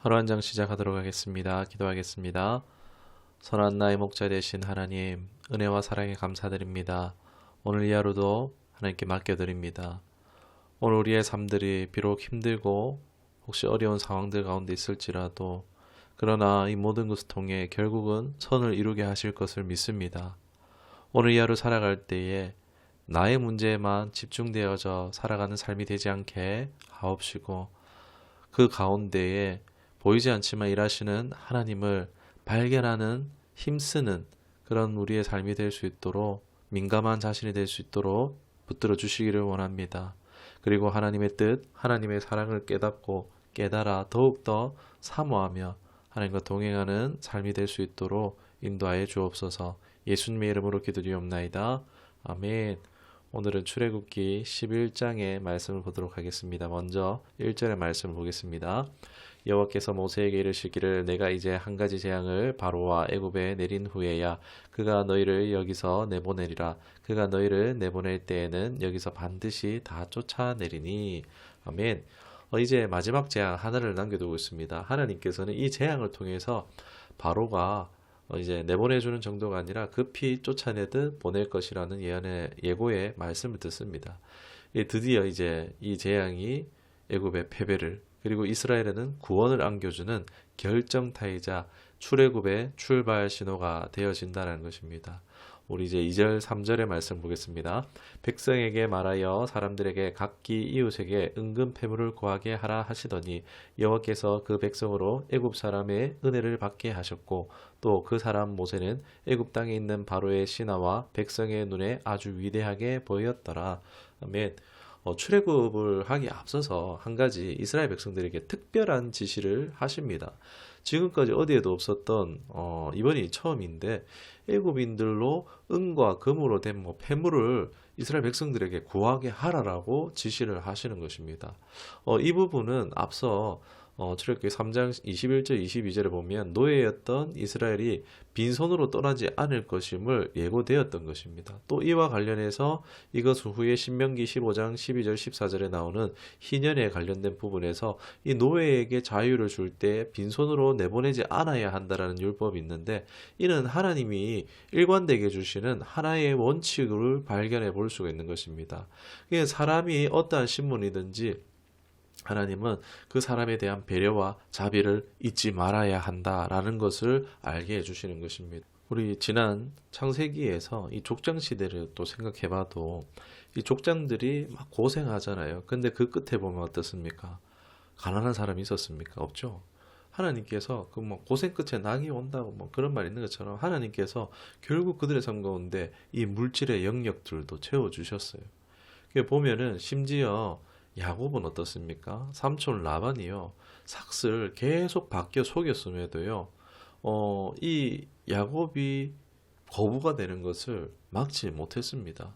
하루 한 장 시작하도록 하겠습니다. 기도하겠습니다. 선한 나의 목자 되신 하나님, 은혜와 사랑에 감사드립니다. 오늘 이 하루도 하나님께 맡겨드립니다. 오늘 우리의 삶들이 비록 힘들고 혹시 어려운 상황들 가운데 있을지라도 그러나 이 모든 것을 통해 결국은 선을 이루게 하실 것을 믿습니다. 오늘 이 하루 살아갈 때에 나의 문제에만 집중되어져 살아가는 삶이 되지 않게 하옵시고 그 가운데에 보이지 않지만 일하시는 하나님을 발견하는 힘쓰는 그런 우리의 삶이 될 수 있도록 민감한 자신이 될 수 있도록 붙들어 주시기를 원합니다. 그리고 하나님의 뜻, 하나님의 사랑을 깨닫고 깨달아 더욱더 사모하며 하나님과 동행하는 삶이 될 수 있도록 인도하여 주옵소서. 예수님의 이름으로 기도드리옵나이다. 아멘. 오늘은 출애굽기 11장의 말씀을 보도록 하겠습니다. 먼저 1절의 말씀을 보겠습니다. 여호와께서 모세에게 이르시기를 내가 이제 한 가지 재앙을 바로와 애굽에 내린 후에야 그가 너희를 여기서 내보내리라. 그가 너희를 내보낼 때에는 여기서 반드시 다 쫓아내리니. 아멘. 이제 마지막 재앙 하나를 남겨두고 있습니다. 하나님께서는 이 재앙을 통해서 바로가 이제 내보내주는 정도가 아니라 급히 쫓아내듯 보낼 것이라는 예고의 말씀을 듣습니다. 드디어 이제 이 재앙이 애굽의 패배를 그리고 이스라엘에는 구원을 안겨주는 결정타이자 출애굽의 출발 신호가 되어진다는 것입니다. 우리 이제 2절, 3절의 말씀 보겠습니다. 백성에게 말하여 사람들에게 각기 이웃에게 은근 패물을 구하게 하라 하시더니 여호와께서 그 백성으로 애굽 사람의 은혜를 받게 하셨고 또 그 사람 모세는 애굽 땅에 있는 바로의 신하와 백성의 눈에 아주 위대하게 보였더라. 아멘. 출애굽을 하기 앞서서 한 가지 이스라엘 백성들에게 특별한 지시를 하십니다. 지금까지 어디에도 없었던 이번이 처음인데 애굽인들로 은과 금으로 된 폐물을 이스라엘 백성들에게 구하게 하라라고 지시를 하시는 것입니다. 이 부분은 앞서 출애굽기 3장 21절 22절에 보면 노예였던 이스라엘이 빈손으로 떠나지 않을 것임을 예고되었던 것입니다. 또 이와 관련해서 이것 후에 신명기 15장 12절 14절에 나오는 희년에 관련된 부분에서 이 노예에게 자유를 줄 때 빈손으로 내보내지 않아야 한다라는 율법이 있는데 이는 하나님이 일관되게 주시는 하나의 원칙을 발견해 볼 수가 있는 것입니다. 사람이 어떠한 신분이든지 하나님은 그 사람에 대한 배려와 자비를 잊지 말아야 한다라는 것을 알게 해주시는 것입니다. 우리 지난 창세기에서 이 족장 시대를 또 생각해봐도 이 족장들이 막 고생하잖아요. 근데 그 끝에 보면 어떻습니까? 가난한 사람이 있었습니까? 없죠. 하나님께서 그 뭐 고생 끝에 낙이 온다고 뭐 그런 말 있는 것처럼 하나님께서 결국 그들의 삶 가운데 이 물질의 영역들도 채워주셨어요. 보면은 심지어 야곱은 어떻습니까? 삼촌 라반이요. 삭슬 계속 바뀌어 속였음에도요. 이 야곱이 거부가 되는 것을 막지 못했습니다.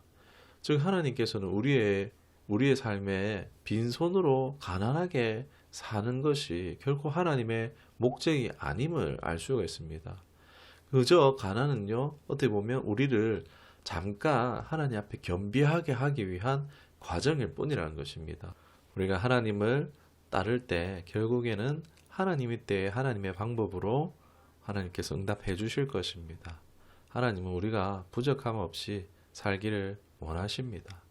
즉 하나님께서는 우리의 삶에 빈손으로 가난하게 사는 것이 결코 하나님의 목적이 아님을 알 수가 있습니다. 그저 가난은요. 어떻게 보면 우리를 잠깐 하나님 앞에 겸비하게 하기 위한 과정일 뿐이라는 것입니다. 우리가 하나님을 따를 때 결국에는 하나님의 때에 하나님의 방법으로 하나님께서 응답해 주실 것입니다. 하나님은 우리가 부족함 없이 살기를 원하십니다.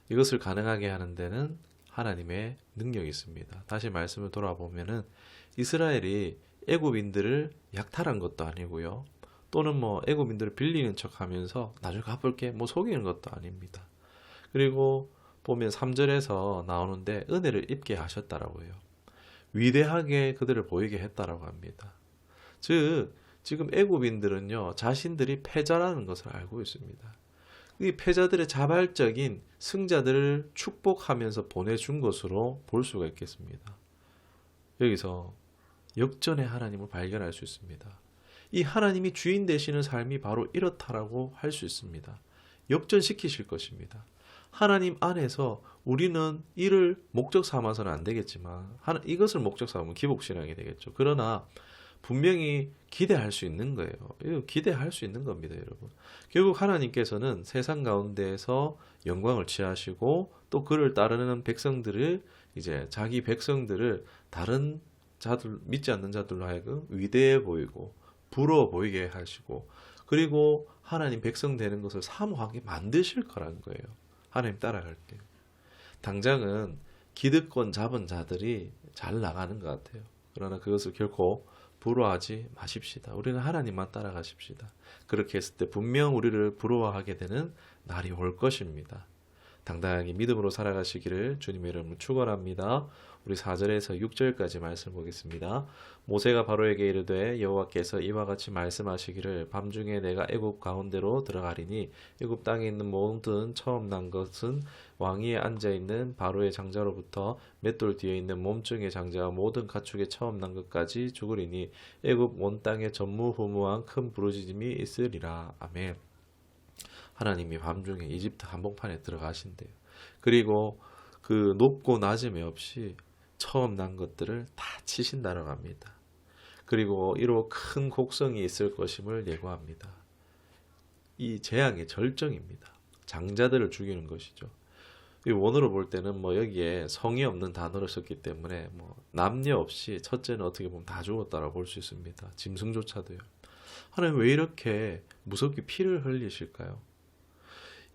이것을 가능하게 하는 데는 하나님의 능력이 있습니다. 다시 말씀을 돌아보면은 이스라엘이 애굽인들을 약탈한 것도 아니고요. 또는 애굽인들을 빌리는 척하면서 나중에 갚을게 속이는 것도 아닙니다. 그리고 보면 3절에서 나오는데 은혜를 입게 하셨다라고 해요. 위대하게 그들을 보이게 했다라고 합니다. 즉 지금 애굽인들은요 자신들이 패자라는 것을 알고 있습니다. 이 패자들의 자발적인 승자들을 축복하면서 보내준 것으로 볼 수가 있겠습니다. 여기서 역전의 하나님을 발견할 수 있습니다. 이 하나님이 주인 되시는 삶이 바로 이렇다라고 할 수 있습니다. 역전시키실 것입니다. 하나님 안에서 우리는 이를 목적 삼아서는 안 되겠지만 이것을 목적 삼으면 기복신앙이 되겠죠. 그러나 분명히 기대할 수 있는 거예요. 이거 기대할 수 있는 겁니다, 여러분. 결국 하나님께서는 세상 가운데에서 영광을 취하시고 또 그를 따르는 백성들을 이제 자기 백성들을 다른 자들 믿지 않는 자들로 하여금 위대해 보이고 부러워 보이게 하시고 그리고 하나님 백성 되는 것을 사모하게 만드실 거라는 거예요. 하나님 따라갈 때. 당장은 기득권 잡은 자들이 잘 나가는 것 같아요. 그러나 그것을 결코 부러워하지 마십시다. 우리는 하나님만 따라가십시다. 그렇게 했을 때 분명 우리를 부러워하게 되는 날이 올 것입니다. 당당하게 믿음으로 살아가시기를 주님의 이름으로 축원합니다. 우리 4절에서 6절까지 말씀 보겠습니다. 모세가 바로에게 이르되 여호와께서 이와 같이 말씀하시기를 밤중에 내가 애굽 가운데로 들어가리니 애굽 땅에 있는 모든 처음 난 것은 왕위에 앉아 있는 바로의 장자로부터 맷돌 뒤에 있는 몸종의 장자와 모든 가축의 처음 난 것까지 죽으리니 애굽 온 땅에 전무후무한 큰 부르짖음이 있으리라. 아멘. 하나님이 밤중에 이집트 한복판에 들어가신대요. 그리고 그 높고 낮음이 없이 처음 난 것들을 다 치신다라고 합니다. 그리고 이로 큰 곡성이 있을 것임을 예고합니다. 이 재앙의 절정입니다. 장자들을 죽이는 것이죠. 이 원어로 볼 때는 뭐 여기에 성이 없는 단어를 썼기 때문에 뭐 남녀 없이 첫째는 어떻게 보면 다 죽었다라고 볼 수 있습니다. 짐승조차도요. 하나님 왜 이렇게 무섭게 피를 흘리실까요?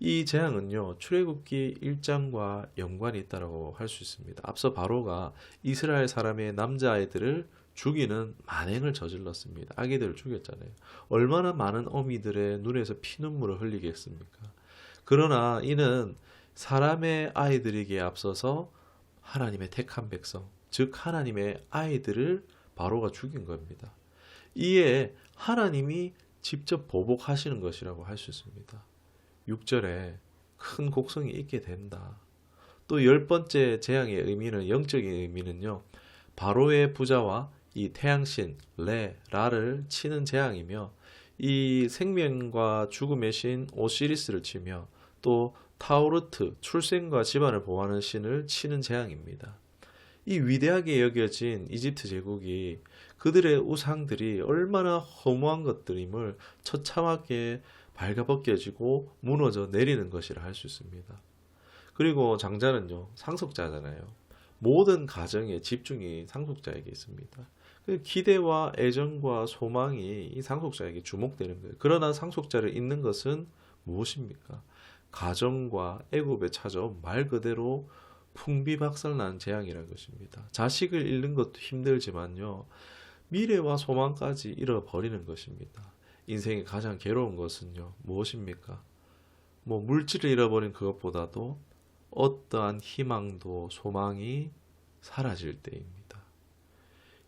이 재앙은요, 출애굽기 1장과 연관이 있다고 할 수 있습니다. 앞서 바로가 이스라엘 사람의 남자아이들을 죽이는 만행을 저질렀습니다. 아기들을 죽였잖아요. 얼마나 많은 어미들의 눈에서 피눈물을 흘리겠습니까? 그러나 이는 사람의 아이들에게 앞서서 하나님의 택한 백성, 즉 하나님의 아이들을 바로가 죽인 겁니다. 이에 하나님이 직접 보복하시는 것이라고 할 수 있습니다. 6절에 큰 곡성이 있게 된다. 또 10번째 재앙의 의미는 영적인 의미는요. 바로의 부자와 이 태양신 라를 치는 재앙이며 이 생명과 죽음의 신 오시리스를 치며 또 타우르트 출생과 집안을 보호하는 신을 치는 재앙입니다. 이 위대하게 여겨진 이집트 제국이 그들의 우상들이 얼마나 허무한 것들임을 처참하게 발가벗겨지고 무너져 내리는 것이라 할 수 있습니다. 그리고 장자는요, 상속자잖아요. 모든 가정의 집중이 상속자에게 있습니다. 기대와 애정과 소망이 이 상속자에게 주목되는 거예요. 그러나 상속자를 잃는 것은 무엇입니까? 가정과 애굽에 찾아온 말 그대로 풍비박살난 재앙이라는 것입니다. 자식을 잃는 것도 힘들지만요, 미래와 소망까지 잃어버리는 것입니다. 인생의 가장 괴로운 것은요, 무엇입니까? 뭐 물질을 잃어버린 그것보다도 어떠한 희망도 소망이 사라질 때입니다.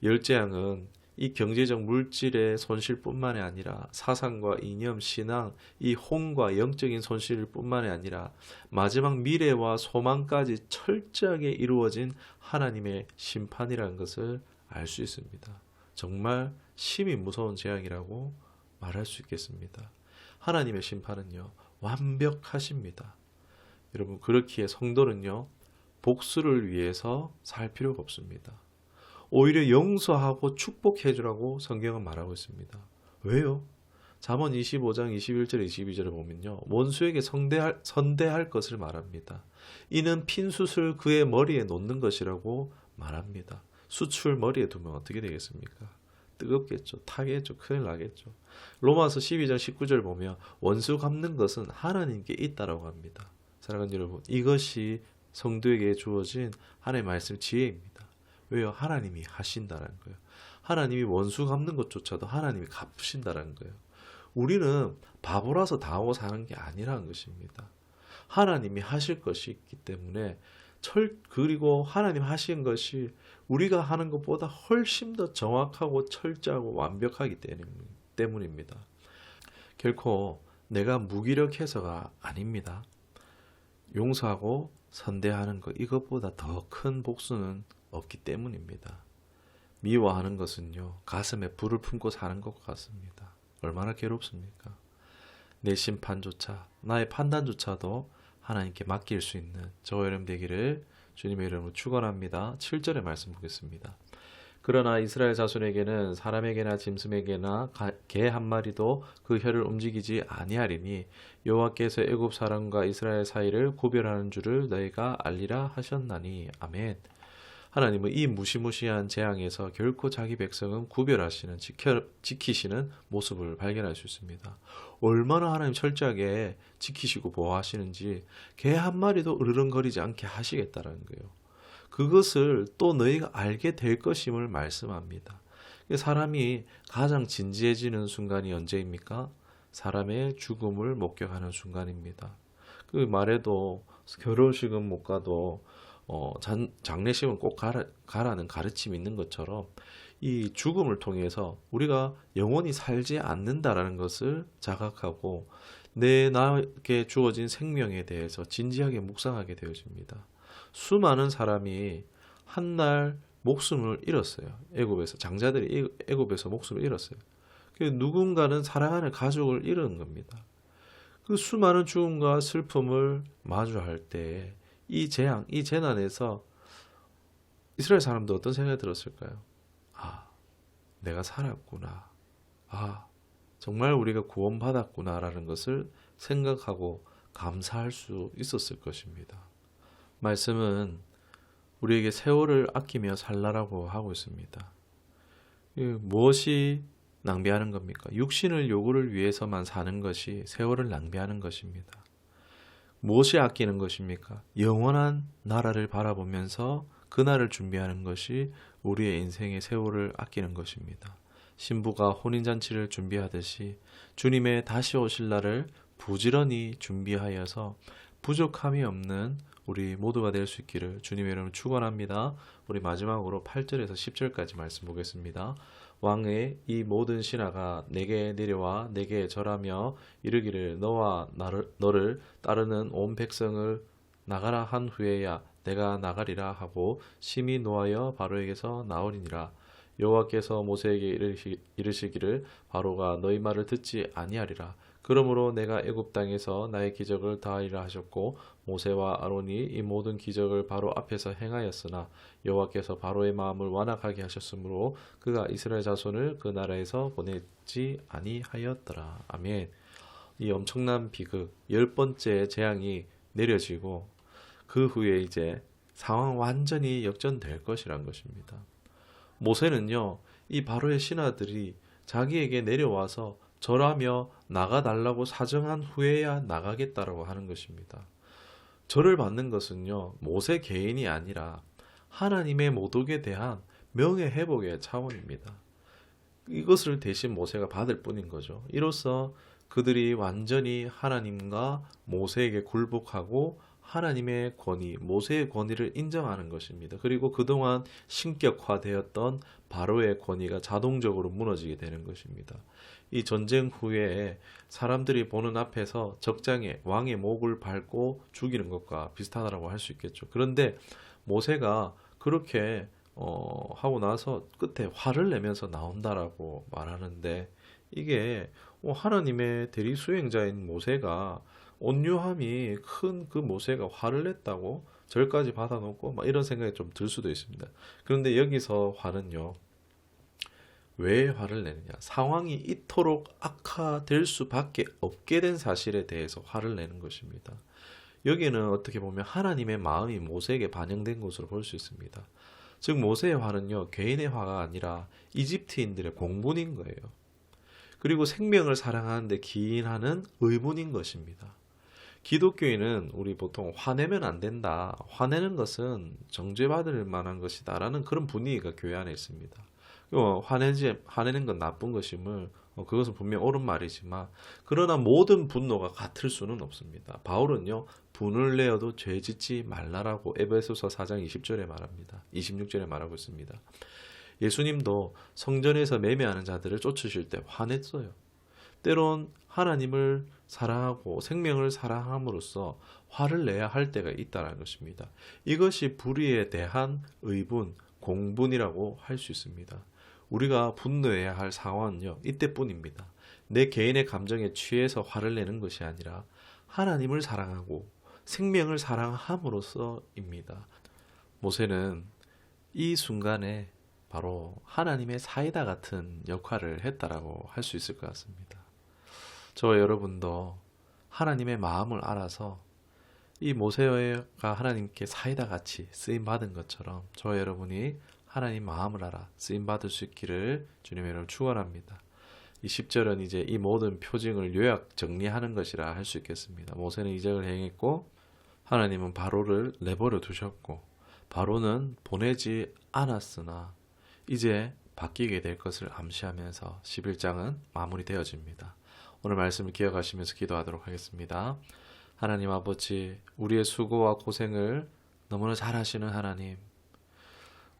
열재앙은 이 경제적 물질의 손실뿐만이 아니라 사상과 이념, 신앙, 이 혼과 영적인 손실 뿐만이 아니라 마지막 미래와 소망까지 철저하게 이루어진 하나님의 심판이라는 것을 알 수 있습니다. 정말 심히 무서운 재앙이라고 말할 수 있겠습니다. 하나님의 심판은요, 완벽하십니다. 여러분, 그렇기에 성도는요, 복수를 위해서 살 필요가 없습니다. 오히려 용서하고 축복해 주라고 성경은 말하고 있습니다. 왜요? 잠언 25장 21절 22절을 보면요, 원수에게 선대할 것을 말합니다. 이는 핀숯을 그의 머리에 놓는 것이라고 말합니다. 숯을 머리에 두면 어떻게 되겠습니까? 뜨겁겠죠. 타겠죠. 큰일 나겠죠. 로마서 12장 19절 보면 원수 갚는 것은 하나님께 있다라고 합니다. 사랑하는 여러분, 이것이 성도에게 주어진 하나님의 말씀 지혜입니다. 왜요? 하나님이 하신다는 거예요. 하나님이 원수 갚는 것조차도 하나님이 갚으신다는 거예요. 우리는 바보라서 다 하고 사는 게 아니라는 것입니다. 하나님이 하실 것이 있기 때문에 그리고 하나님 하신 것이 우리가 하는 것보다 훨씬 더 정확하고 철저하고 완벽하기 때문입니다. 결코 내가 무기력해서가 아닙니다. 용서하고 선대하는 것, 이것보다 더 큰 복수는 없기 때문입니다. 미워하는 것은요, 가슴에 불을 품고 사는 것 같습니다. 얼마나 괴롭습니까? 내 심판조차, 나의 판단조차도 하나님께 맡길 수 있는 저와 여러분 되기를 주님의 이름으로 축원합니다. 7절의 말씀 보겠습니다. 그러나 이스라엘 자손에게는 사람에게나 짐승에게나 개 한 마리도 그 혀를 움직이지 아니하리니 여호와께서 애굽 사람과 이스라엘 사이를 구별하는 줄을 너희가 알리라 하셨나니. 아멘. 하나님은 이 무시무시한 재앙에서 결코 자기 백성은 구별하시는, 지키시는 모습을 발견할 수 있습니다. 얼마나 하나님 철저하게 지키시고 보호하시는지 개 한 마리도 으르렁거리지 않게 하시겠다라는 거예요. 그것을 또 너희가 알게 될 것임을 말씀합니다. 사람이 가장 진지해지는 순간이 언제입니까? 사람의 죽음을 목격하는 순간입니다. 그 말에도 결혼식은 못 가도 장례식은 꼭 가라는 가르침이 있는 것처럼 이 죽음을 통해서 우리가 영원히 살지 않는다라는 것을 자각하고 나에게 주어진 생명에 대해서 진지하게 묵상하게 되어집니다. 수많은 사람이 한날 목숨을 잃었어요. 애굽에서 장자들이 애굽에서 목숨을 잃었어요. 누군가는 사랑하는 가족을 잃은 겁니다. 그 수많은 죽음과 슬픔을 마주할 때 이 재앙, 이 재난에서 이스라엘 사람도 어떤 생각이 들었을까요? 아, 내가 살았구나. 아, 정말 우리가 구원받았구나라는 것을 생각하고 감사할 수 있었을 것입니다. 말씀은 우리에게 세월을 아끼며 살라라고 하고 있습니다. 무엇이 낭비하는 겁니까? 육신을 요구를 위해서만 사는 것이 세월을 낭비하는 것입니다. 무엇이 아끼는 것입니까? 영원한 나라를 바라보면서 그날을 준비하는 것이 우리의 인생의 세월을 아끼는 것입니다. 신부가 혼인잔치를 준비하듯이 주님의 다시 오실 날을 부지런히 준비하여서 부족함이 없는 우리 모두가 될 수 있기를 주님의 이름으로 축원합니다. 우리 마지막으로 8절에서 10절까지 말씀 보겠습니다. 왕의 이 모든 신하가 내게 내려와 내게 절하며 이르기를 너와 너를 따르는 온 백성을 나가라 한 후에야 내가 나가리라 하고 심히 노하여 바로에게서 나오리니라. 여호와께서 모세에게 이르시기를 바로가 너희 말을 듣지 아니하리라. 그러므로 내가 애굽 땅에서 나의 기적을 다하리라 하셨고 모세와 아론이 이 모든 기적을 바로 앞에서 행하였으나 여호와께서 바로의 마음을 완악하게 하셨으므로 그가 이스라엘 자손을 그 나라에서 보내지 아니하였더라. 아멘. 이 엄청난 비극 10번째 재앙이 내려지고 그 후에 이제 상황 완전히 역전될 것이란 것입니다. 모세는요, 이 바로의 신하들이 자기에게 내려와서 절하며 나가달라고 사정한 후에야 나가겠다라고 하는 것입니다. 절을 받는 것은요, 모세 개인이 아니라 하나님의 모독에 대한 명예회복의 차원입니다. 이것을 대신 모세가 받을 뿐인 거죠. 이로써 그들이 완전히 하나님과 모세에게 굴복하고 하나님의 권위, 모세의 권위를 인정하는 것입니다. 그리고 그동안 신격화되었던 바로의 권위가 자동적으로 무너지게 되는 것입니다. 이 전쟁 후에 사람들이 보는 앞에서 적장에 왕의 목을 밟고 죽이는 것과 비슷하다고 할 수 있겠죠. 그런데 모세가 그렇게 하고 나서 끝에 화를 내면서 나온다라고 말하는데 이게 하나님의 대리 수행자인 모세가 온유함이 큰 그 모세가 화를 냈다고 절까지 받아놓고 막 이런 생각이 좀 들 수도 있습니다. 그런데 여기서 화는요. 왜 화를 내느냐? 상황이 이토록 악화될 수밖에 없게 된 사실에 대해서 화를 내는 것입니다. 여기는 어떻게 보면 하나님의 마음이 모세에게 반영된 것으로 볼 수 있습니다. 즉 모세의 화는요. 개인의 화가 아니라 이집트인들의 공분인 거예요. 그리고 생명을 사랑하는데 기인하는 의분인 것입니다. 기독교인은 우리 보통 화내면 안 된다. 화내는 것은 정죄받을 만한 것이다. 라는 그런 분위기가 교회 안에 있습니다. 화내는 건 나쁜 것임을 그것은 분명 옳은 말이지만 그러나 모든 분노가 같을 수는 없습니다. 바울은요. 분을 내어도 죄 짓지 말라라고 에베소서 4장 20절에 말합니다. 26절에 말하고 있습니다. 예수님도 성전에서 매매하는 자들을 쫓으실 때 화냈어요. 때론 하나님을 사랑하고 생명을 사랑함으로써 화를 내야 할 때가 있다는 것입니다. 이것이 불의에 대한 의분, 공분이라고 할 수 있습니다. 우리가 분노해야 할 상황은요, 이때뿐입니다. 내 개인의 감정에 취해서 화를 내는 것이 아니라 하나님을 사랑하고 생명을 사랑함으로써입니다. 모세는 이 순간에 바로 하나님의 사이다 같은 역할을 했다라고 할 수 있을 것 같습니다. 저와 여러분도 하나님의 마음을 알아서 이 모세가 하나님께 사이다 같이 쓰임 받은 것처럼 저와 여러분이 하나님 마음을 알아 쓰임 받을 수 있기를 주님의 이름으로 축원합니다. 이 10절은 이제 이 모든 표징을 요약 정리하는 것이라 할 수 있겠습니다. 모세는 이적을 행했고 하나님은 바로를 내버려 두셨고 바로는 보내지 않았으나 이제 바뀌게 될 것을 암시하면서 11장은 마무리되어집니다. 오늘 말씀을 기억하시면서 기도하도록 하겠습니다. 하나님 아버지, 우리의 수고와 고생을 너무나 잘 하시는 하나님,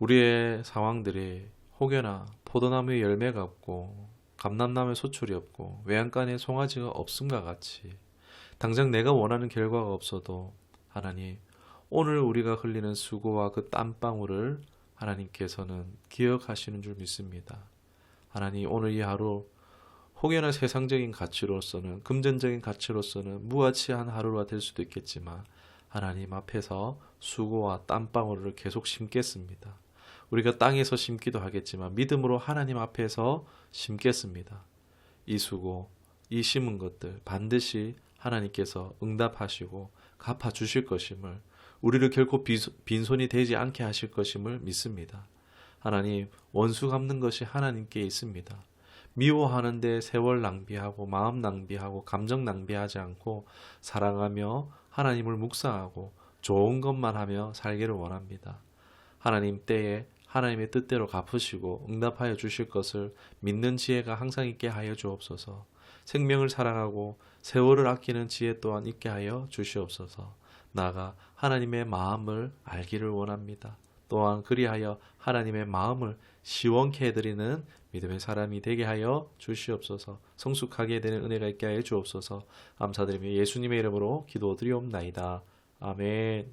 우리의 상황들이 혹여나 포도나무에 열매가 없고 감람나무에 소출이 없고 외양간에 송아지가 없음과 같이 당장 내가 원하는 결과가 없어도 하나님, 오늘 우리가 흘리는 수고와 그 땀방울을 하나님께서는 기억하시는 줄 믿습니다. 하나님, 오늘 이 하루 혹여나 세상적인 가치로서는, 금전적인 가치로서는 무가치한 하루가 될 수도 있겠지만 하나님 앞에서 수고와 땀방울을 계속 심겠습니다. 우리가 땅에서 심기도 하겠지만 믿음으로 하나님 앞에서 심겠습니다. 이 수고, 이 심은 것들 반드시 하나님께서 응답하시고 갚아주실 것임을, 우리를 결코 빈손이 되지 않게 하실 것임을 믿습니다. 하나님, 원수 갚는 것이 하나님께 있습니다. 미워하는데 세월 낭비하고 마음 낭비하고 감정 낭비하지 않고 사랑하며 하나님을 묵상하고 좋은 것만 하며 살기를 원합니다. 하나님 때에 하나님의 뜻대로 갚으시고 응답하여 주실 것을 믿는 지혜가 항상 있게 하여 주옵소서. 생명을 사랑하고 세월을 아끼는 지혜 또한 있게 하여 주시옵소서. 나아가 하나님의 마음을 알기를 원합니다. 또한 그리하여 하나님의 마음을 시원케 해드리는 믿음의 사람이 되게 하여 주시옵소서. 성숙하게 되는 은혜가 있게 하여 주옵소서. 감사드리며 예수님의 이름으로 기도드리옵나이다. 아멘.